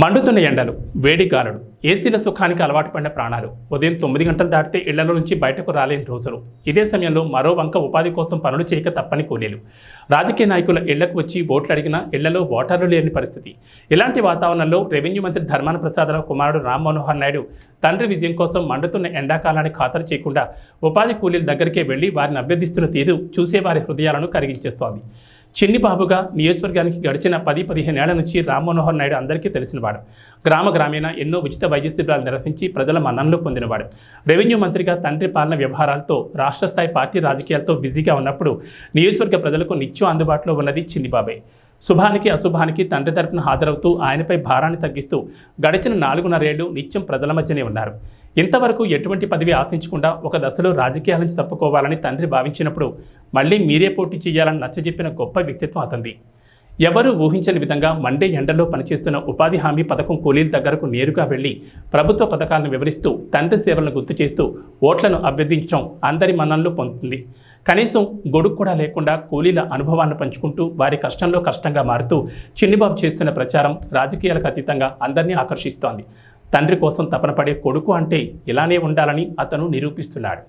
మండుతున్న ఎండలు, వేడి గాలులు, ఏసీల సుఖానికి అలవాటు పడిన ప్రాణాలు ఉదయం 9 గంటలు దాటితే ఇళ్లలో నుంచి బయటకు రాలేని రోజులు. ఇదే సమయంలో మరో వంక ఉపాధి కోసం పనులు చేయక తప్పని కూలీలు. రాజకీయ నాయకుల ఇళ్లకు వచ్చి ఓట్లు అడిగినా ఇళ్లలో ఓటర్లు లేని పరిస్థితి. ఇలాంటి వాతావరణంలో రెవెన్యూ మంత్రి ధర్మాన ప్రసాదరావు కుమారుడు రామ్ మనోహర్ నాయుడు తండ్రి విజయం కోసం మండుతున్న ఎండాకాలాన్ని ఖాతరు చేయకుండా ఉపాధి కూలీల దగ్గరికే వెళ్లి వారిని అభ్యర్థిస్తున్న తీరు చూసేవారి హృదయాలను కరిగించేస్తోంది. చిన్ని బాబుగా నియోజకవర్గానికి గడిచిన 10-15 ఏళ్ల నుంచి రామ్ మనోహర్ నాయుడు అందరికీ తెలిసినవాడు. గ్రామీణ ఎన్నో ఉచిత వైద్య శిబిరాలు నిర్వహించి ప్రజల మన్ననలు పొందినవాడు. రెవెన్యూ మంత్రిగా తండ్రి పాలన వ్యవహారాలతో రాష్ట్ర స్థాయి పార్టీ రాజకీయాలతో బిజీగా ఉన్నప్పుడు నియోజకవర్గ ప్రజలకు నిత్యం అందుబాటులో ఉన్నది చిన్నిబాబే. శుభానికి అశుభానికి తండ్రి తరపున హాజరవుతూ ఆయనపై భారాన్ని తగ్గిస్తూ గడిచిన 4.5 ఏళ్లు నిత్యం ప్రజల మధ్యనే ఉన్నారు. ఇంతవరకు ఎటువంటి పదవి ఆశించకుండా ఒక దశలో రాజకీయాల నుంచి తప్పుకోవాలని తండ్రి భావించినప్పుడు మళ్ళీ మీరే పోటీ చేయాలని నచ్చజెప్పిన గొప్ప వ్యక్తిత్వం అతనిది. ఎవరూ ఊహించని విధంగా మండే ఎండలో పనిచేస్తున్న ఉపాధి హామీ పథకం కూలీల దగ్గరకు నేరుగా వెళ్లి ప్రభుత్వ పథకాలను వివరిస్తూ తండ్రి సేవలను గుర్తు చేస్తూ ఓట్లను అభ్యర్థించడం అందరి మన్ననలు పొందుతుంది. కనీసం గొడుగు కూడా లేకుండా కూలీల అనుభవాన్ని పంచుకుంటూ వారి కష్టంలో కష్టంగా మారుతూ చిన్నిబాబు చేస్తున్న ప్రచారం రాజకీయాలకు అతీతంగా అందరినీ ఆకర్షిస్తోంది. తండ్రి కోసం తపన పడే కొడుకు అంటే ఇలానే ఉండాలని అతను నిరూపిస్తున్నాడు.